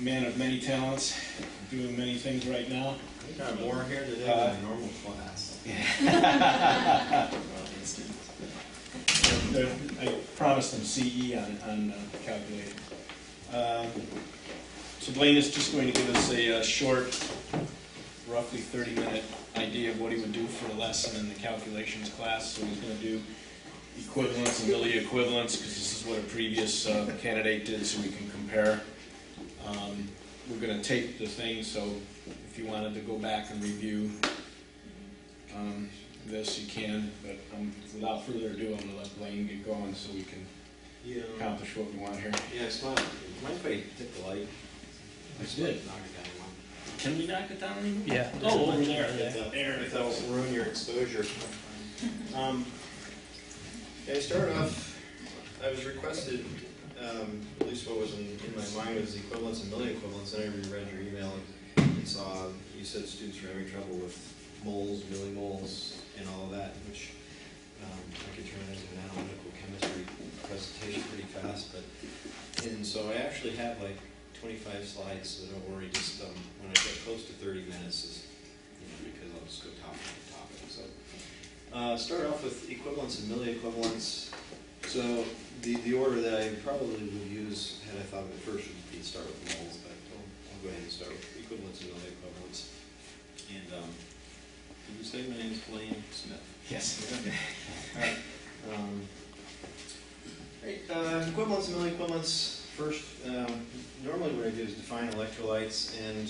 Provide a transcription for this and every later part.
man of many talents, doing many things right now. We got more here today than a normal class. I promised them CE on calculating. So Blaine is just going to give us a short, roughly 30-minute idea of what he would do for a lesson in the calculations class. So he's going to do equivalence and milli equivalence, because this is what a previous candidate did, so we can compare. We're going to tape the thing, so if you wanted to go back and review this, you can. But without further ado, I'm going to let Blaine get going so we can accomplish what we want here. Yeah, it's fine. Mind if I take the light? I did. Knock it down one. Can we knock it down anymore? Yeah. Oh, over there. If that will ruin your exposure. I started off, I was requested, at least what was in my mind was equivalence and milli equivalence, and I reread your email and saw you said students were having trouble with moles, millimoles, and all of that, which I could turn into an analytical chemistry presentation pretty fast. And so I actually have like 25 slides, so don't worry, just when I get close to 30 minutes, is, because I'll just go topic to topic. So start off with equivalence and milli equivalence. So the order that I probably would use, had I thought of it first, would be start with moles, but I'll go ahead and start with equivalence and milli equivalence. And did you say my name is Blaine Smith? Yes. Okay. All right. Equivalence and milli equivalence. First, normally what I do is define electrolytes, and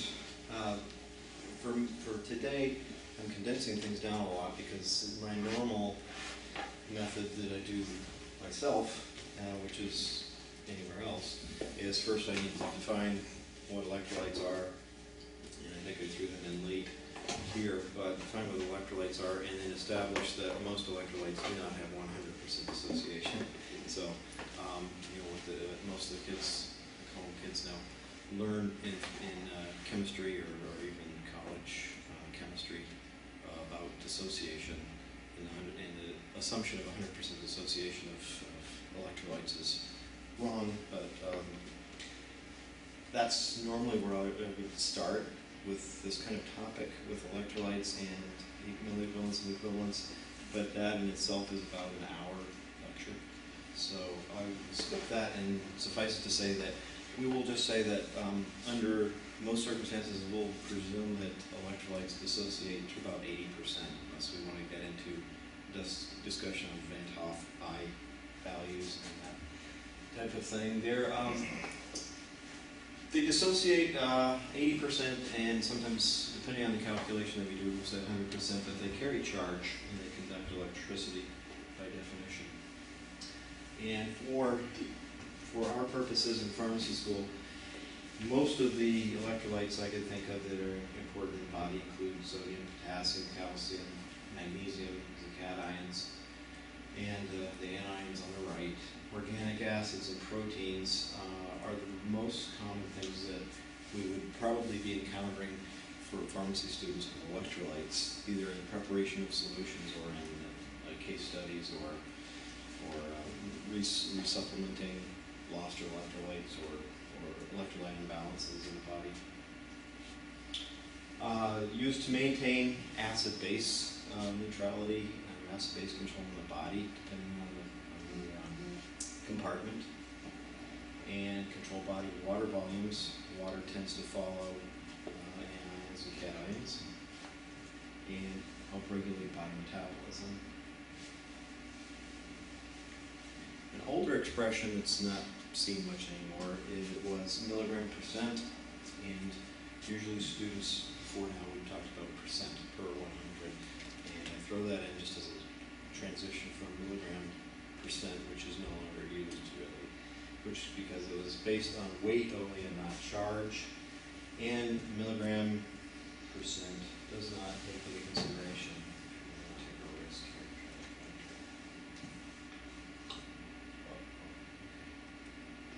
for today, I'm condensing things down a lot because my normal method that I do myself, which is anywhere else, is first I need to define what electrolytes are, and I think I threw that in late here, but define what electrolytes are, and then establish that most electrolytes do not have 100% association. So, most of the kids, I call them kids now, learn in chemistry or even college chemistry about dissociation, and the assumption of 100% dissociation of electrolytes is wrong, but that's normally where I would start with this kind of topic with electrolytes and milli equivalence and equivalence, but that in itself is about an hour lecture. So I will skip that, and suffice it to say that we will just say that under most circumstances we'll presume that electrolytes dissociate to about 80%, unless we want to get into this discussion of Van 't Hoff I values and that type of thing. They dissociate 80%, and sometimes, depending on the calculation that we do, we'll say 100%, but they carry charge and they conduct electricity by definition. And for our purposes in pharmacy school, most of the electrolytes I can think of that are important in the body include sodium, potassium, calcium, magnesium, the cations, and the anions on the right. Organic acids and proteins are the most common things that we would probably be encountering for pharmacy students with electrolytes, either in the preparation of solutions or in case studies or resupplementing lost electrolytes or electrolyte imbalances in the body. Used to maintain acid-base neutrality and acid-base control in the body, depending on the compartment, and control body water volumes. Water tends to follow anions and cations, and help regulate body metabolism. An older expression that's not seen much anymore was milligram percent, and usually students, before now we talked about percent per 100, and I throw that in just as a transition from milligram percent, which is no longer used really, which is because it was based on weight only and not charge, and milligram percent does not take into consideration. Take a risk here.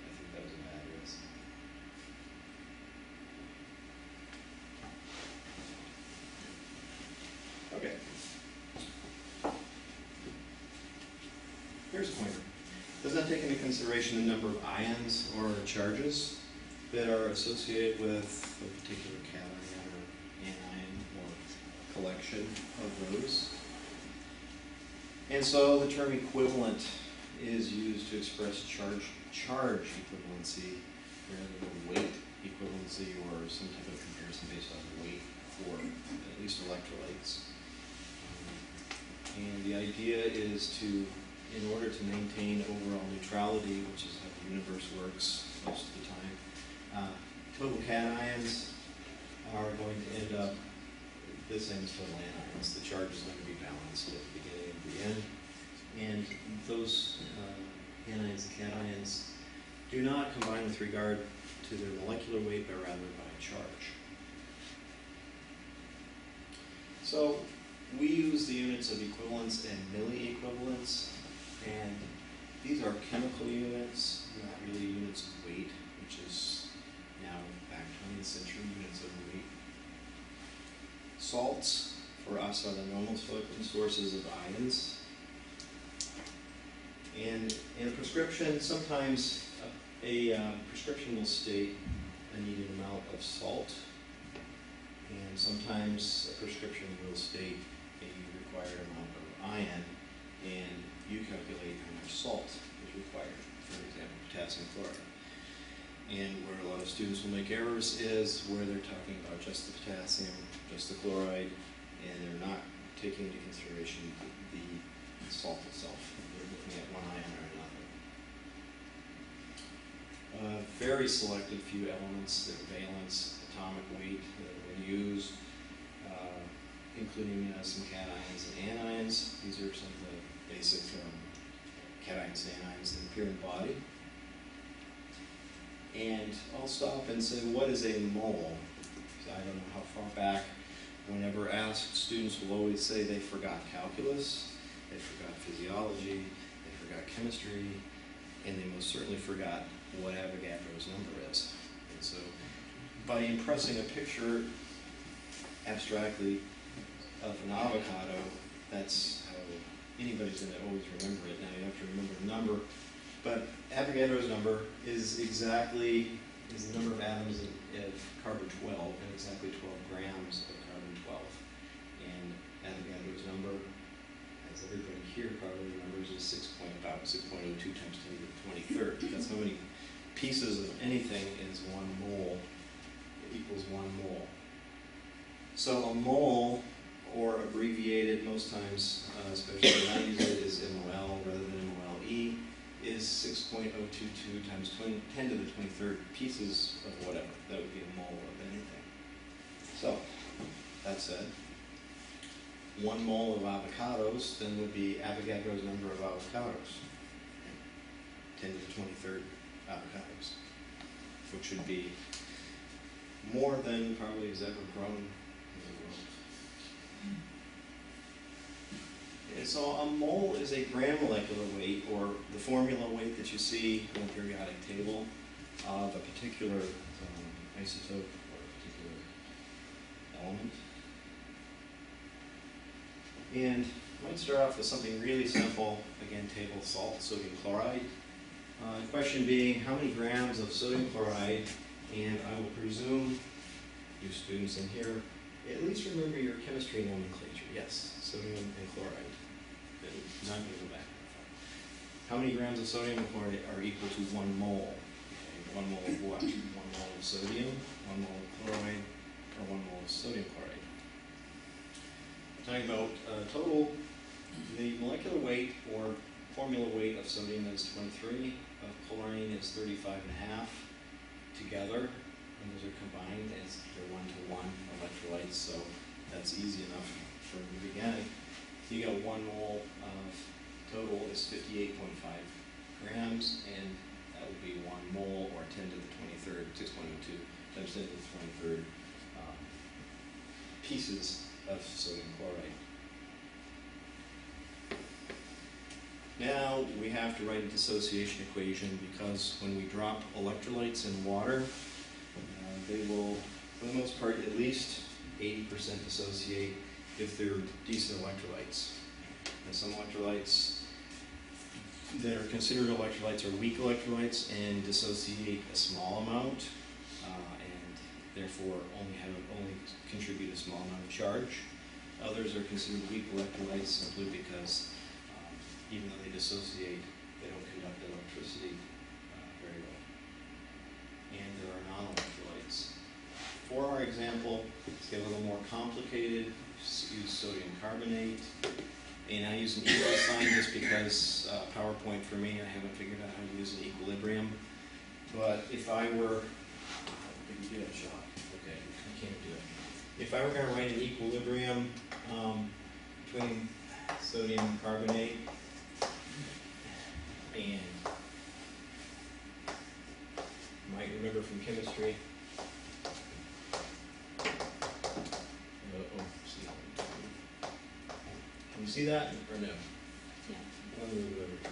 I think that was a bad risk. Okay. Here's a pointer. Does not take into consideration the number of ions or charges. that are associated with a particular cation or anion or collection of those. And so the term equivalent is used to express charge equivalency rather than weight equivalency or some type of comparison based on weight for at least electrolytes. And the idea is to, in order to maintain overall neutrality, which is how the universe works most of the time, total cations are going to end up the same as total anions. The charge is going to be balanced at the beginning and the end. And those anions and cations do not combine with regard to their molecular weight, but rather by charge. So we use the units of equivalence and milliequivalents, and these are chemical units, not really units of weight, which is now back 20th century units of weight. Salts for us are the normal sources of ions. And in a prescription, sometimes a prescription will state a needed amount of salt, and sometimes a prescription will state a required amount of ion, and you calculate how much salt is required, for example, potassium chloride. And where a lot of students will make errors is where they're talking about just the potassium, just the chloride, and they're not taking into consideration the salt itself. They're looking at one ion or another. Very selected few elements, their valence, atomic weight that are used, including some cations and anions. These are some of the basic cations and anions that appear in the body. And I'll stop and say, what is a mole? I don't know how far back. Whenever asked, students will always say they forgot calculus, they forgot physiology, they forgot chemistry, and they most certainly forgot what Avogadro's number is. And so by impressing a picture abstractly of an avocado, that's how anybody's going to always remember it. Now you have to remember the number, but Avogadro's number is the number of atoms of carbon 12 and exactly 12 grams of carbon 12. And Avogadro's number, as everybody here probably remembers, is about 6.02 times 10 to the 23rd. That's how many pieces of anything is 1 mole. It equals 1 mole. So a mole, or abbreviated most times, especially when I use it, is MOL rather than MOLE, is 6.022 times 10 to the 23rd pieces of whatever. That would be a mole of anything. So, that said, 1 mole of avocados then would be Avogadro's number of avocados. 10 to the 23rd avocados, which would be more than probably has ever grown in the world. And so a mole is a gram molecular weight, or the formula weight that you see on the periodic table of a particular isotope or a particular element. And I might start off with something really simple. Again, table salt, sodium chloride. The question being, how many grams of sodium chloride? And I will presume you students in here at least remember your chemistry nomenclature. Yes, sodium and chloride. Not going to go back. How many grams of sodium and chloride are equal to 1 mole? Okay, 1 mole of what? 1 mole of sodium, 1 mole of chloride, or 1 mole of sodium chloride. Talking about total, the molecular weight or formula weight of sodium is 23, of chlorine is 35.5 together, and those are combined as they're 1-to-1 electrolytes, so that's easy enough for the beginning. You got 1 mole of total is 58.5 grams, and that would be 1 mole, or 10 to the 23rd, 6.02 times 10 to the 23rd pieces of sodium chloride. Now we have to write a dissociation equation, because when we drop electrolytes in water, they will, for the most part, at least 80% dissociate if they're decent electrolytes. And some electrolytes that are considered electrolytes are weak electrolytes and dissociate a small amount. therefore only contribute a small amount of charge. Others are considered weak electrolytes simply because even though they dissociate, they don't conduct electricity very well. And there are non-electrolytes. For our example, let's get a little more complicated. Use sodium carbonate. And I use an equal sign just because PowerPoint for me, I haven't figured out how to use an equilibrium. But if I were, did you get a shot? Okay, I can't do it. If I were going to write an equilibrium between sodium carbonate and, you might remember from chemistry, can you see that or no? Yeah. Let me move it over here.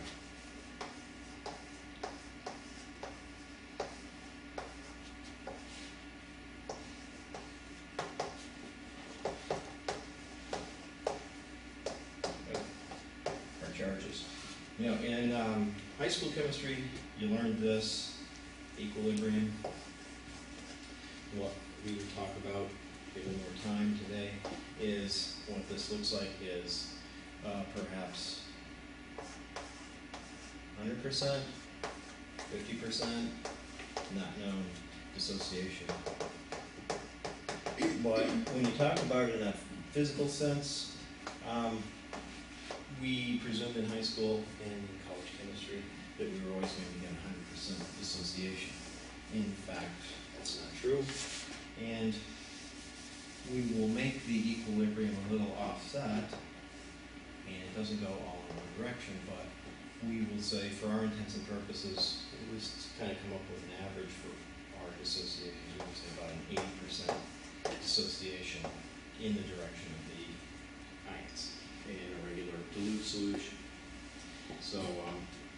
Our charges. You know, in high school chemistry, you learned this equilibrium. What we would talk about, given more time today, is what this looks like is perhaps 100%, 50%, not known dissociation. But when you talk about it in a physical sense, we presumed in high school and in college chemistry that we were always going to get 100% dissociation. In fact, that's not true. And we will make the equilibrium a little offset, and it doesn't go all in one direction, but we will say, for our intents and purposes, we just kind of come up with an average for our dissociation. We would say about an 80% dissociation in the direction of the ions in a regular dilute solution. So,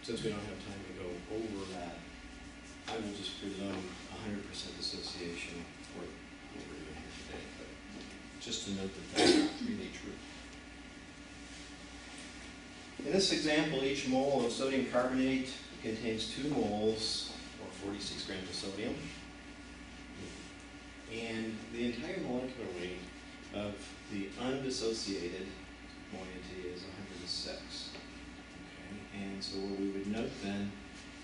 since we don't have time to go over that, I will just presume 100% dissociation for what we're doing here today. But just to note that that's not really true. In this example, each mole of sodium carbonate contains 2 moles, or 46 grams of sodium. And the entire molecular weight of the undissociated moiety is 106. Okay? And so what we would note then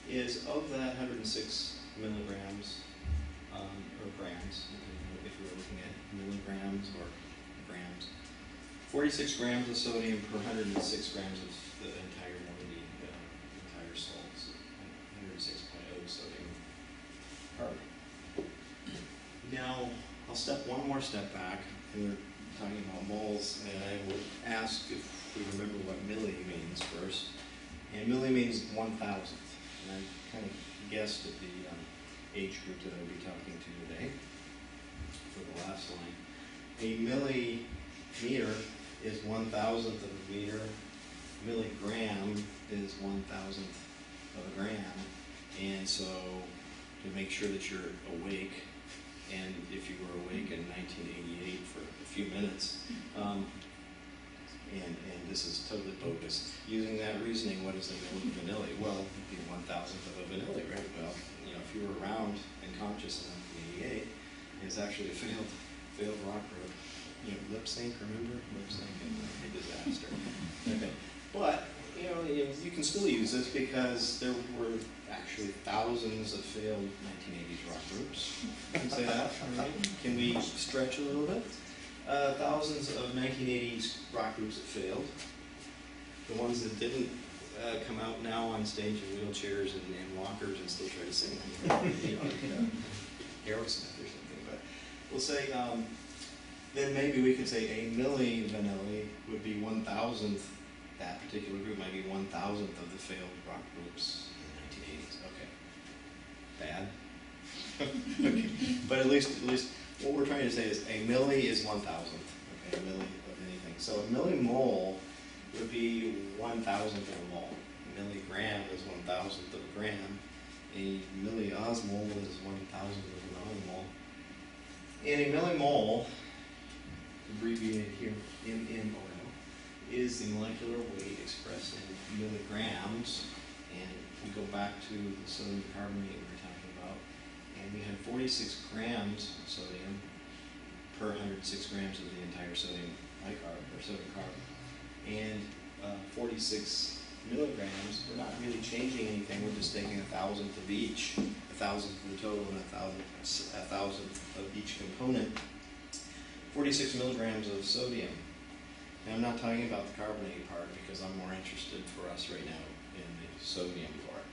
is of that 106 milligrams, or grams, if we were looking at milligrams or grams, 46 grams of sodium per 106 grams of the entire moiety, entire salts, 106.0 sodium carbonate. Now, I'll step one more step back, and we're talking about moles, and I would ask if we remember what milli means first. And milli means 1,000th, and I kind of guessed at the age group that I'll be talking to today for the last line. A millimeter is 1,000th of a meter. Milligram is 1,000th of a gram. And so, to make sure that you're awake, and if you were awake in 1988 for a few minutes, and this is totally bogus, using that reasoning, what is a milli vanilli? Well, it'd be 1,000th of a vanilli, right? Well, you know, if you were around and conscious in 1988, it's actually a failed rock group. You know, lip sync, remember? Lip sync, a disaster. Okay. But, you know, you can still use this because there were actually thousands of failed 1980s rock groups. Can say that, right? Can we stretch a little bit? Thousands of 1980s rock groups that failed. The ones that didn't come out now on stage in wheelchairs and walkers and still try to sing. You know, like Aerosmith or something. But we'll say, then maybe we could say a milli vanilli would be 1,000th. That particular group might be 1,000th of the failed rock groups in the 1980s. Okay. Bad. Okay. But at least what we're trying to say is a milli is 1,000th. Okay, a milli of anything. So a millimole would be 1,000th of a mole. A milligram is 1,000th of a gram. A milliosmole is 1,000th of a nanomole. And a millimole, abbreviated here, MMOL, is the molecular weight expressed in milligrams. And we go back to the sodium carbonate we were talking about. And and we had 46 grams of sodium per 106 grams of the entire sodium bicarb, or sodium carb, and 46 milligrams, we're not really changing anything, we're just taking 1,000th of each, 1,000th of the total and 1,000th of each component. 46 milligrams of sodium. Now I'm not talking about the carbonated part because I'm more interested for us right now in the sodium part.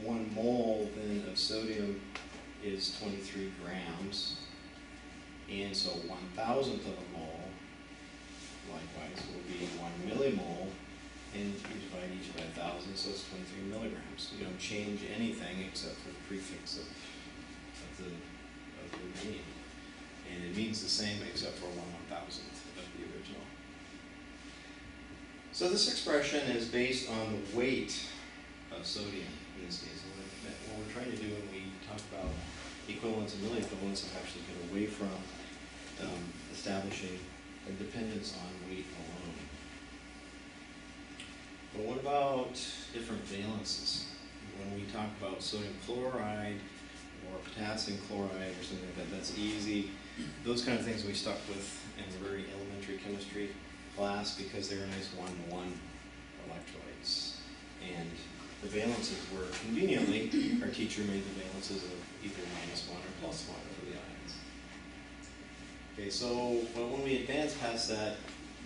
1 mole then of sodium is 23 grams, and so 1,000th of a mole, likewise, will be 1 millimole, and you divide each by 1,000, so it's 23 milligrams. You don't change anything except for the prefix of the name, and it means the same except for 1/1000th of the original. So this expression is based on the weight of sodium in this case. What we're trying to do when we talk about equivalence and milliequivalence is actually get away from establishing a dependence on weight alone. But what about different valences? When we talk about sodium chloride or potassium chloride or something like that, that's easy. Those kind of things we stuck with in the very elementary chemistry class because they were nice one-to-one electrolytes. And the valences were conveniently, our teacher made the valences of either -1 or +1 for the ions. Okay, so when we advance past that,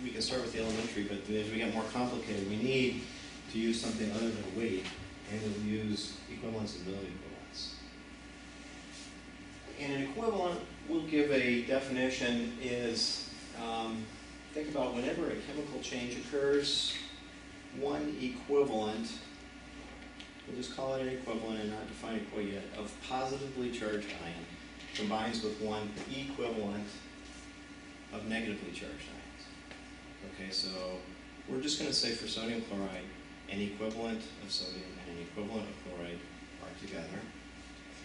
we can start with the elementary, but as we get more complicated, we need to use something other than weight, and we'll use equivalence and milliequivalence. And an equivalent, we'll give a definition, is, think about whenever a chemical change occurs, one equivalent, we'll just call it an equivalent and not define it quite yet, of positively charged ion combines with one equivalent of negatively charged ions. Okay, so we're just going to say for sodium chloride, an equivalent of sodium and an equivalent of chloride are together.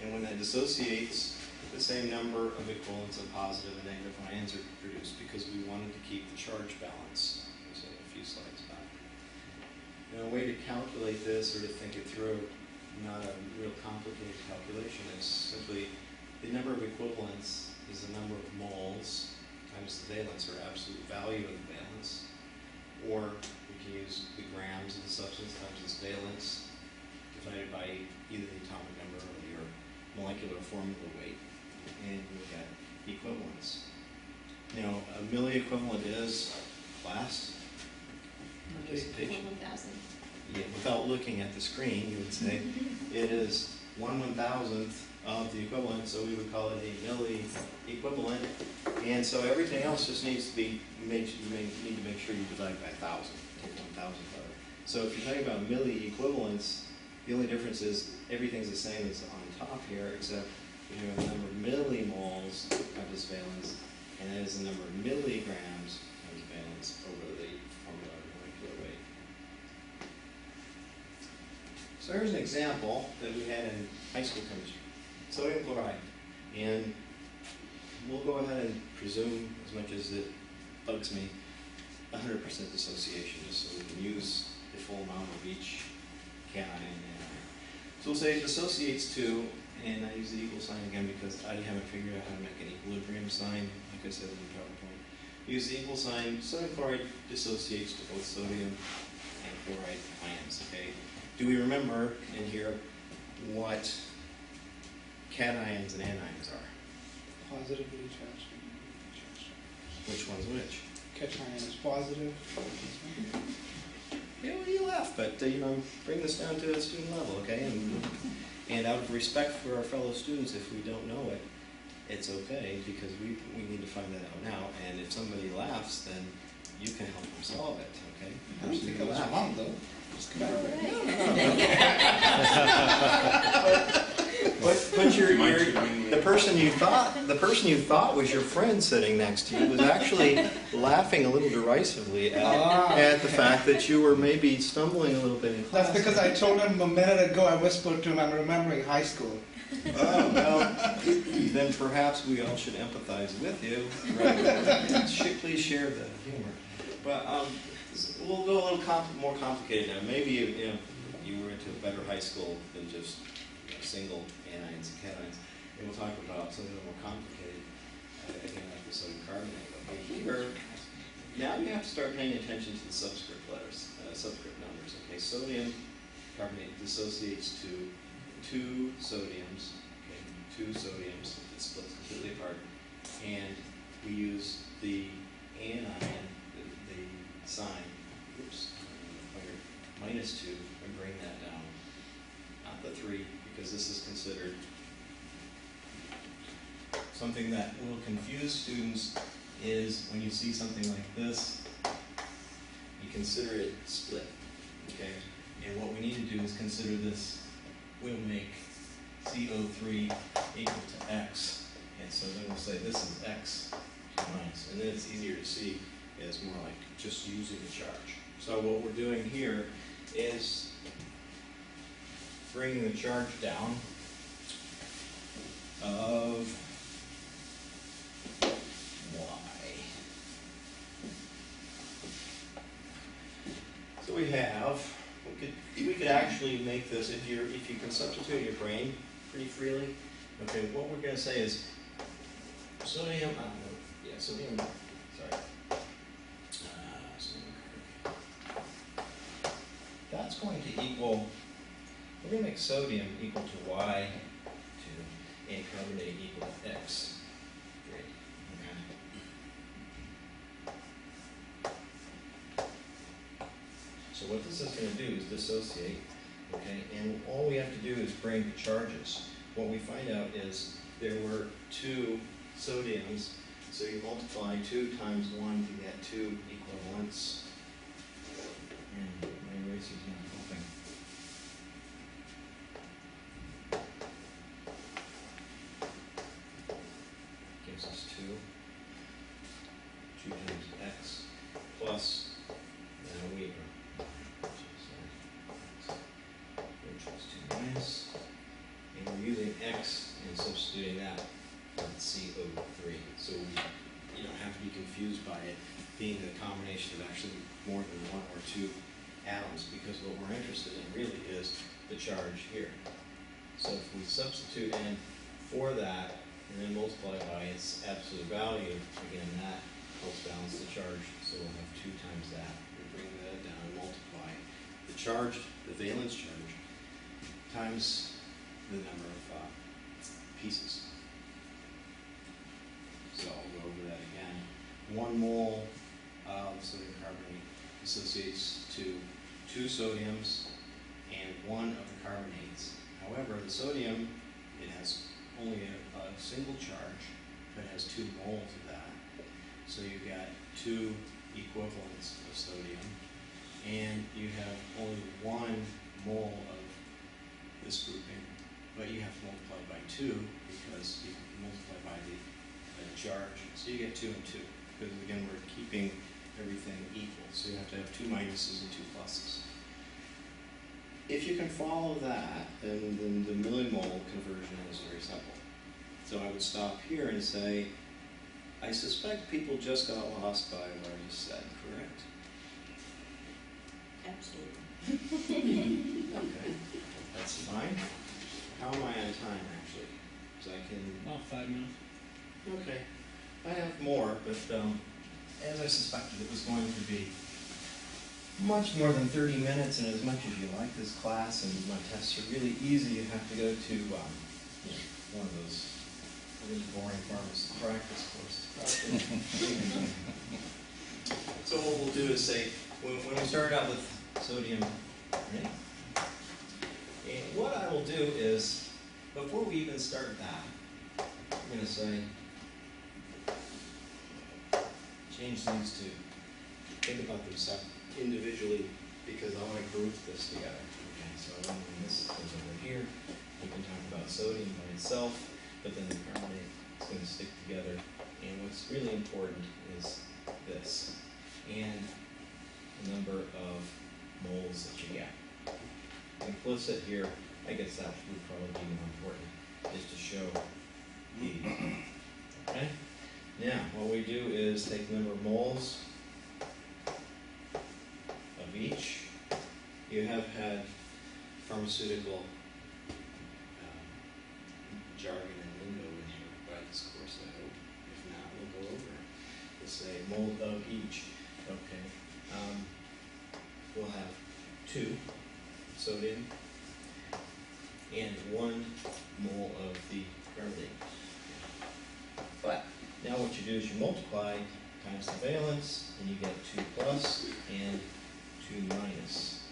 And when that dissociates, the same number of equivalents of positive and negative ions are produced because we wanted to keep the charge balance. We said a few slides back. Now, a way to calculate this or to think it through, not a real complicated calculation, is simply the number of equivalents is the number of moles times the valence, or absolute value of the valence. Or we can use the grams of the substance times its valence divided by either the atomic number or your molecular formula weight, and we get equivalence. Now, a milliequivalent is, class? Milli-equivalent 1,000. Yeah, without looking at the screen, you would say it is 1/1000th of the equivalent, so we would call it a milli-equivalent. And so everything else just needs to be made, you need to make sure you divide by 1,000, take 1,000th of it. So if you're talking about milli-equivalents, the only difference is everything's the same as on top here, except you have the number of millimoles times its valence, and that is the number of milligrams times valence over the formula of molecular weight. So here's an example that we had in high school chemistry. Sodium chloride. And we'll go ahead and presume, as much as it bugs me, 100% dissociation, just so we can use the full amount of each cation and anion. So we'll say it dissociates to, and I use the equal sign again because I haven't figured out how to make an equilibrium sign, like I said in the PowerPoint. Use the equal sign. Sodium chloride dissociates to both sodium and chloride ions, okay? Do we remember in here what cations and anions are? Positively charged and negatively charged. Which one's which? Cation is positive. Yeah, well, you laugh, but you know, bring this down to a student level, okay? And out of respect for our fellow students, if we don't know it, it's okay because we need to find that out now. And if somebody laughs, then you can help them solve it, okay? I don't think I was wrong though. Just come All back. right. But the person you thought was your friend sitting next to you was actually laughing a little derisively at the fact that you were maybe stumbling a little bit in class. That's because I told him a minute ago, I whispered to him, I'm remembering high school. Oh, well, then perhaps we all should empathize with you rather than please share the humor. But we'll go a little more complicated now. Maybe you were into a better high school than just single anions and cations. And we'll talk about something a little more complicated, again, like the sodium carbonate. Okay, here, now you have to start paying attention to the subscript letters, subscript numbers. Okay, sodium carbonate dissociates to two sodiums, okay, two sodiums, it splits completely apart, and we use the anion, the sign, oops, -2, and bring that down, not the 3, because this is considered something that will confuse students. Is when you see something like this, you consider it split, okay? And what we need to do is consider this will make CO3 equal to X. And so then we'll say this is X minus, and then it's easier to see as more like just using the charge. So what we're doing here is bringing the charge down of Y. So we could actually make this, if you can substitute your brain pretty freely. Okay, what we're going to say is sodium, sodium, sorry. Sodium carbonate. That's going to equal, we're going to make sodium equal to Y2 and carbonate equal to X. Great. Okay. So what this is going to do is dissociate, okay, and all we have to do is bring the charges. What we find out is there were 2 sodiums, so you multiply 2 times 1 to get 2 equivalents. And my eraser's not helping. Gives us 2 times X plus, now we which was 2 minus, and we're using X and substituting that with CO3. So you don't have to be confused by it being a combination of actually more than 1 or 2 atoms, because what we're interested in really is the charge here. So if we substitute in for that and then multiply by its absolute value, again, that helps balance the charge, so we'll have 2 times that. We bring that down and multiply the charge, the valence charge, times the number of pieces. So I'll go over that again. 1 mole of sodium carbonate associates to 2 sodiums and 1 of the carbonates. However, the sodium, it has only a single charge, but it has 2 moles of that. So you've got 2 equivalents of sodium, and you have only 1 mole of this grouping, but you have to multiply by 2 because you multiply by the charge. So you get 2 and 2, because again, we're keeping everything equal. So you have to have 2 minuses and 2 pluses. If you can follow that, then the millimole conversion is very simple. So I would stop here and say, I suspect people just got lost by what I just said, correct? Absolutely. Okay, that's fine. How am I on time, actually? Because I can... About 5 minutes. Okay, I have more, but as I suspected, it was going to be much more than 30 minutes, and as much as you like this class and my tests are really easy, you have to go to one of those really boring pharmacist practice courses. So what we'll do is say, when we start out with sodium, right? And what I will do is, before we even start that, I'm going to say, change these two. Think about them individually, because I want to group this together. Okay, so when this goes over here, we can talk about sodium by itself, but then the carbonate is going to stick together. And what's really important is this, and the number of moles that you get. Implicit here, I guess that would probably be more important, is to show the, okay? Now, what we do is take the number of moles of each. You have had pharmaceutical to say mole of each. Okay. We'll have 2 sodium and 1 mole of the carbonate. But now what you do is you multiply times the valence, and you get 2 plus and 2 minus.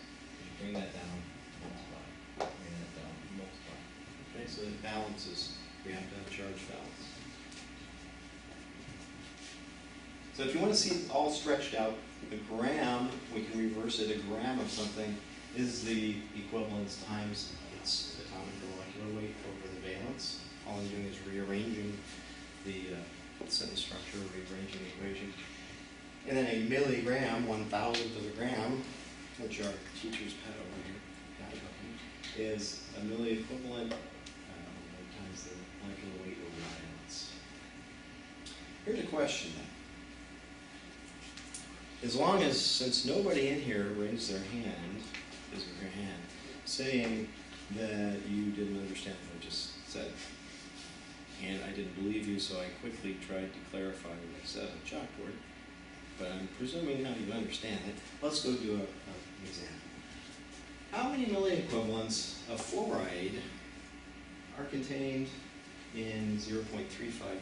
You bring that down, multiply. Bring that down, multiply. Okay, so it balances. We have to have charge balance. So if you want to see it all stretched out, the gram, we can reverse it. A gram of something is the equivalence times its atomic or molecular weight over the valence. All I'm doing is rearranging the sentence structure, rearranging the equation. And then a milligram, 1,000th of a gram, which our teachers had over here, is a milliequivalent times the molecular weight over the valence. Here's a question then. As long as, since nobody in here raised their hand, saying that you didn't understand what I just said, and I didn't believe you, so I quickly tried to clarify what I said on the chalkboard, but I'm presuming now you understand it. Let's go do an example. How many milliequivalents of fluoride are contained in 0.35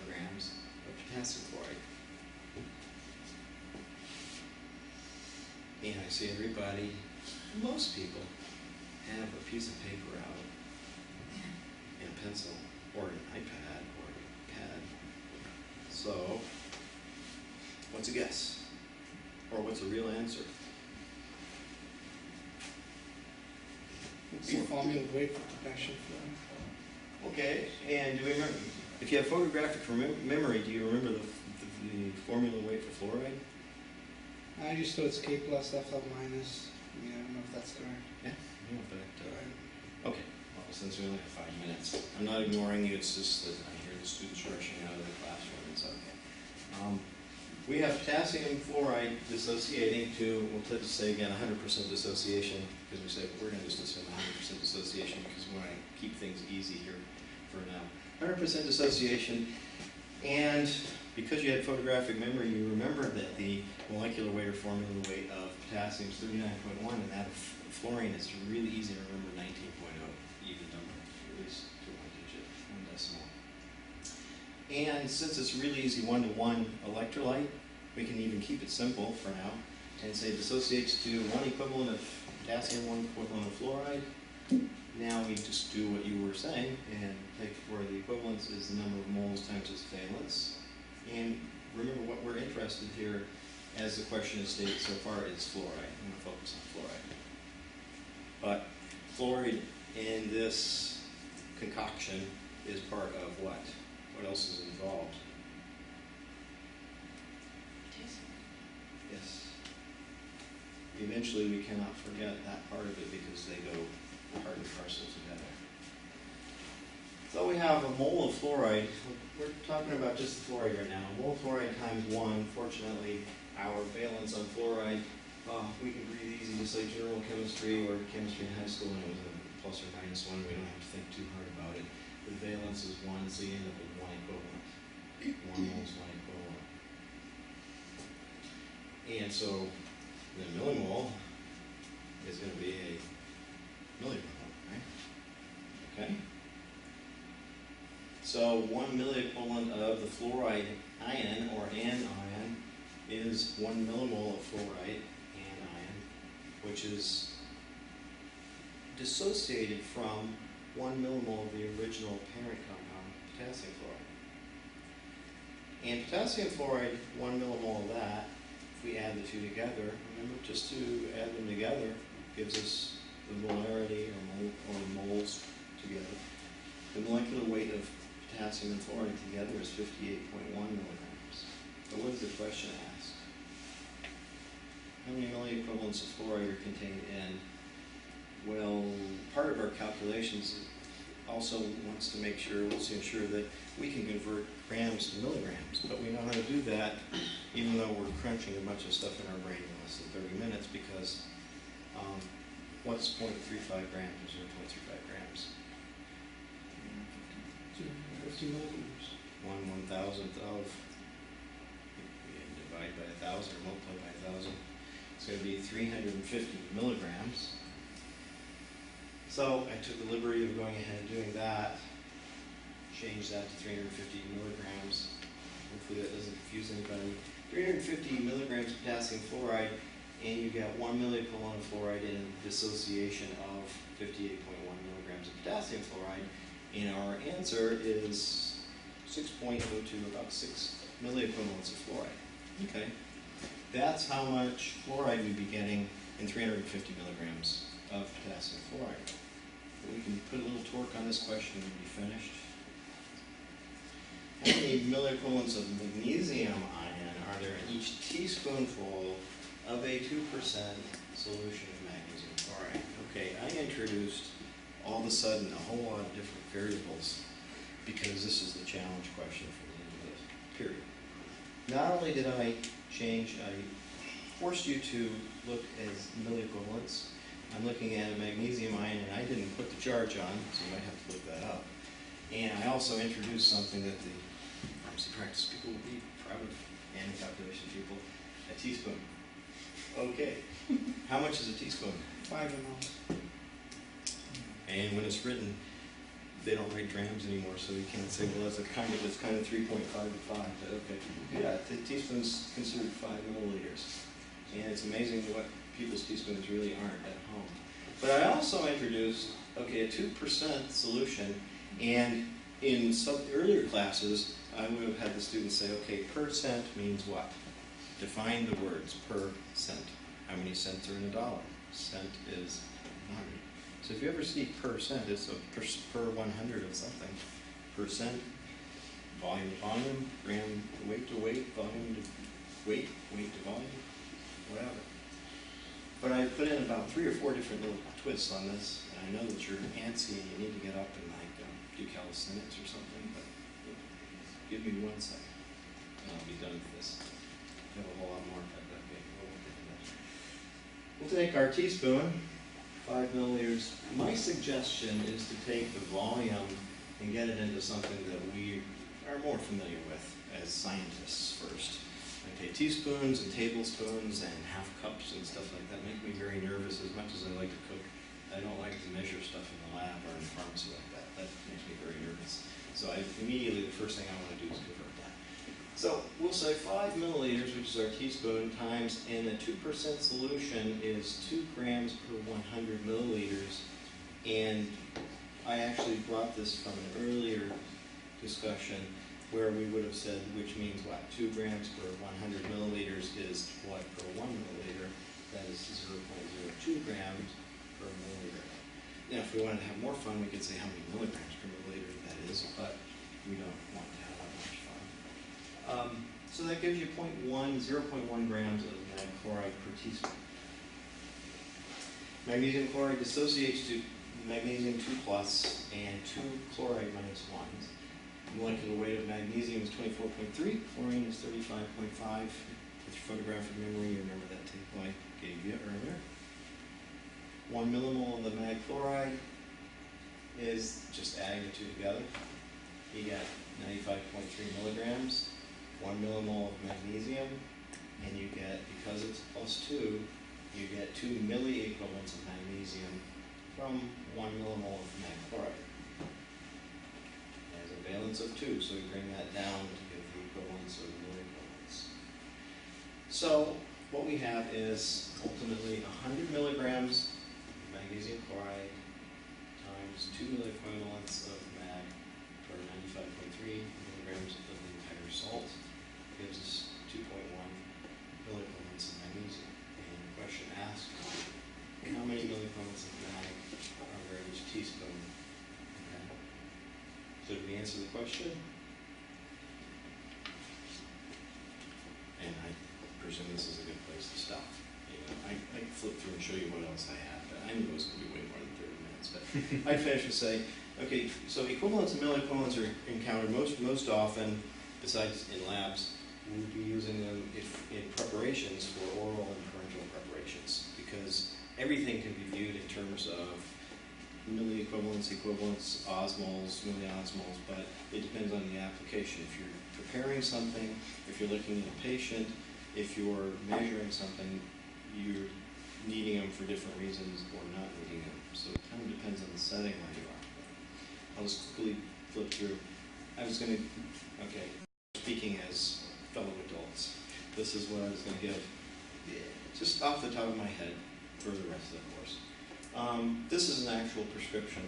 grams of potassium fluoride? And I see everybody, most people, have a piece of paper out and a pencil or an iPad or a pad. So, what's a guess? Or what's a real answer? It's the formula of weight for potassium fluoride. Okay, and do we remember, if you have photographic memory, do you remember the formula weight for fluoride? I just thought it's K plus FL minus. I mean, I don't know if that's correct. Yeah, but, okay, well, since we only have 5 minutes, I'm not ignoring you, it's just that I hear the students rushing out of the classroom, it's okay. We have potassium fluoride dissociating to, we'll just say again, 100% dissociation, because we said we're going to just assume 100% dissociation because we want to keep things easy here for now. 100% dissociation, and because you had photographic memory, you remember that the molecular weight or formula weight of potassium is 39.1, and that of fluorine is really easy to remember, 19.0, even number, at least to 1 digit, 1 decimal. And since it's really easy 1-to-1 electrolyte, we can even keep it simple for now and say dissociates to 1 equivalent of potassium, 1 equivalent of fluoride. Now we just do what you were saying and take where the equivalence is the number of moles times its valence. And remember what we're interested here, as the question has stated so far, is fluoride. I'm going to focus on fluoride. But fluoride in this concoction is part of what? What else is involved? Yes. Eventually we cannot forget that part of it because they go part and parcel together. So we have a mole of fluoride. We're talking about just the fluoride right now. A mole of fluoride times 1. Fortunately, our valence on fluoride, we can breathe easy, just like general chemistry or chemistry in high school, and it was a plus or minus 1. We don't have to think too hard about it. The valence is 1, so you end up with 1 equivalent. 1 mole is 1 equivalent. And so the millimole is going to be a milliequivalent, right? Okay? So 1 milliequivalent of the fluoride ion, or anion, is 1 millimole of fluoride, anion, which is dissociated from 1 millimole of the original parent compound, potassium fluoride. And potassium fluoride, 1 millimole of that, if we add the two together, remember just to add them together gives us the molarity or moles together. The molecular weight of potassium and fluoride together is 58.1 milligrams. But what does the question ask? How many milliequivalents of fluoride are contained in? Well, part of our calculations also wants to ensure that we can convert grams to milligrams. But we know how to do that even though we're crunching a bunch of stuff in our brain in less than 30 minutes because what's 0.35 grams or 0.35 grams? 50 milligrams. 1/1000th of, divide by 1,000 or multiply by 1,000. It's going to be 350 milligrams. So I took the liberty of going ahead and doing that. Change that to 350 milligrams. Hopefully that doesn't confuse anybody. 350 milligrams of potassium fluoride, and you get 1 milliequivalent of fluoride in dissociation of 58.1 milligrams of potassium fluoride. And our answer is 6.02, about 6 milliequivalents of fluoride. Okay. That's how much fluoride we'd be getting in 350 milligrams of potassium fluoride. We can put a little torque on this question and we'll be finished. How many milliequivalents of magnesium ion are there in each teaspoonful of a 2% solution of magnesium chloride? Okay, I introduced all of a sudden a whole lot of different variables because this is the challenge question for the end of this period. Not only did I change, I forced you to look as milliequivalents. I'm looking at a magnesium ion, and I didn't put the charge on, so you might have to look that up. And I also introduced something that the pharmacy practice people would be proud of, and calculation people, a teaspoon. Okay, how much is a teaspoon? 5 ml. And when it's written, they don't write grams anymore, so you can't say, well, it's kind of 3.5 to 5, but okay. Yeah, the teaspoon's considered 5 milliliters. And it's amazing what people's teaspoons really aren't at home. But I also introduced, okay, a 2% solution, and in some earlier classes, I would have had the students say, okay, percent means what? Define the words, per cent. How many cents are in a dollar? Cent is 100. So if you ever see percent, it's a per 100 of something. Percent, volume to volume, gram weight to weight, volume to weight, weight to volume, whatever. But I put in about 3 or 4 different little twists on this, and I know that you're antsy and you need to get up and like do calisthenics or something, but give me 1 second, and I'll be done with this. I have a whole lot more. We'll take our teaspoon, 5 milliliters. My suggestion is to take the volume and get it into something that we are more familiar with as scientists first. Okay, teaspoons and tablespoons and half cups and stuff like that make me very nervous. As much as I like to cook, I don't like to measure stuff in the lab or in the pharmacy like that. That makes me very nervous. So immediately the first thing I want to do is convert that. So we'll say 5 milliliters, which is our teaspoon, times, and a 2% solution is 2 grams per 100 milliliters. And I actually brought this from an earlier discussion where we would have said, which means what? 2 grams per 100 milliliters is what per 1 milliliter? That is 0.02 grams per milliliter. Now, if we wanted to have more fun, we could say how many milligrams per milliliter that is, but we don't want to have that much fun. So that gives you 0.1 grams of mag chloride per teaspoon. Magnesium chloride dissociates to magnesium 2 plus and 2 chloride minus 1s. Molecular weight of magnesium is 24.3, fluorine is 35.5. With your photographic memory, you remember that table I gave you earlier. 1 millimole of the mag chloride is just adding the two together. You got 95.3 milligrams, 1 millimole of magnesium, and you get, because it's plus 2, you get 2 milliequivalents of magnesium from 1 millimole of mag chloride. There's a valence of 2, so we bring that down to get the equivalence of milliequivalents. So what we have is ultimately 100 milligrams of magnesium chloride times 2 milliequivalents of mag per 95.3 milligrams of the entire salt gives us 2.1 milliequivalents of magnesium. And the question asks, how many milliequivalents of mag are there in each teaspoon? Okay. So did we answer the question? And I presume this is a good place to stop. You know, I could flip through and show you what else I have, but I knew it was going to be way more than 30 minutes. But I'd finish with say, okay, so equivalents and milliequivalents are encountered most often, besides in labs. We'll be using them in preparations for oral and parenteral preparations, because everything can be viewed in terms of milliequivalents, equivalents, osmoles, milliosmoles, but it depends on the application. If you're preparing something, if you're looking at a patient, if you're measuring something, you're needing them for different reasons or not needing them. So it kind of depends on the setting where you are. I'll just quickly flip through. Okay, speaking as fellow adults, this is what I was going to give, just off the top of my head for the rest of the course. This is an actual prescription.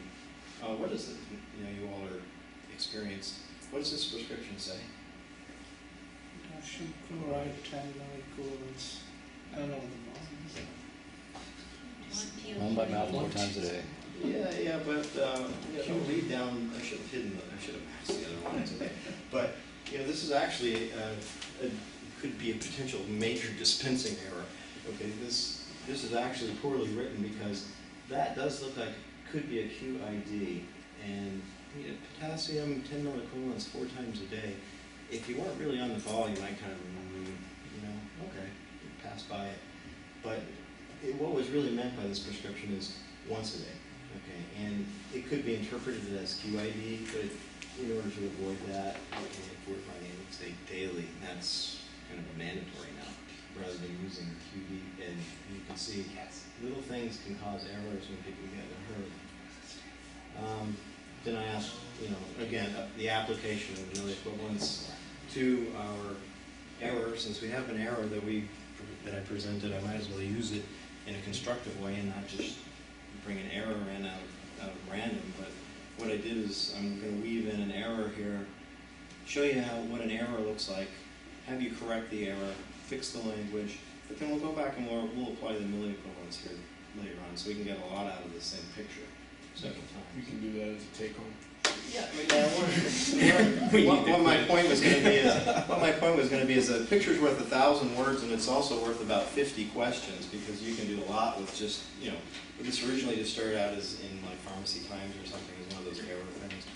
What is it? You all are experienced. What does this prescription say? Calcium chloride, 10 milliequivalents. I don't know what the volume is. One by mouth 4 times a day. Yeah, but can you read down? I should have asked the other one today. But this is actually could be a potential major dispensing error. Okay, this is actually poorly written because that does look like could be a QID, and potassium 10 milliequivalents 4 times a day. If you weren't really on the ball, you might kind of okay, pass by it. But what was really meant by this prescription is once a day. Okay, and it could be interpreted as QID, but in order to avoid that, if we're finding it would say daily, that's kind of mandatory now, rather than using QD. And you can see little things can cause errors when people get hurt. Then I asked, again, the application of milliequivalents to our error. Since we have an error that I presented, I might as well use it in a constructive way and not just bring an error in out of random. But what I did is I'm going to weave in an error here, show you what an error looks like, have you correct the error, fix the language, but then we'll go back and we'll apply the milliequivalents here later on, so we can get a lot out of the same picture several times. We can do that as a take-home. Yeah, what my point was going to be is a picture's worth 1,000 words, and it's also worth about 50 questions, because you can do a lot with just, this originally just started out as in like Pharmacy Times or something, as one of those error things,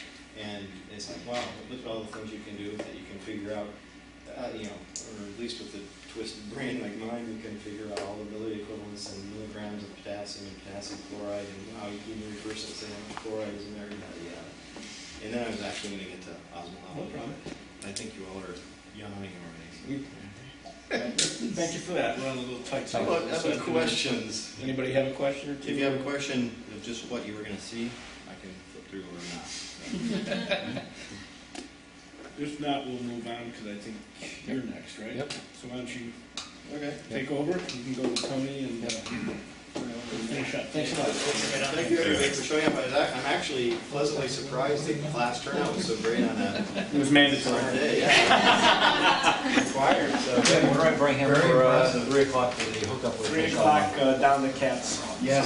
and it's like, wow, look at all the things you can do with it. You can figure out, or at least with the twisted brain like mine, you can figure out all the milliequivalents and milligrams of potassium and potassium chloride, and wow, you can even reverse it and say how much chloride is in there, yeah. And then I was actually going to get to osmolality. I think you all are yawning already. Thank you for that. We're on a little tight. How about questions? Anybody have a question or two? If you have a question of just what you were going to see, I can flip through or not. If not, we'll move on, because I think you're next, right? Yep. So why don't you Okay. take over? You can go with Tony and finish up. Thanks a lot. Thank you everybody for showing up. I'm actually pleasantly surprised that the class turnout was so great on that. It was mandatory. Day, yeah. Required. So We're going to bring him very for impressive. 3 o'clock for the hookup with 3 o'clock down the Cats. Yeah.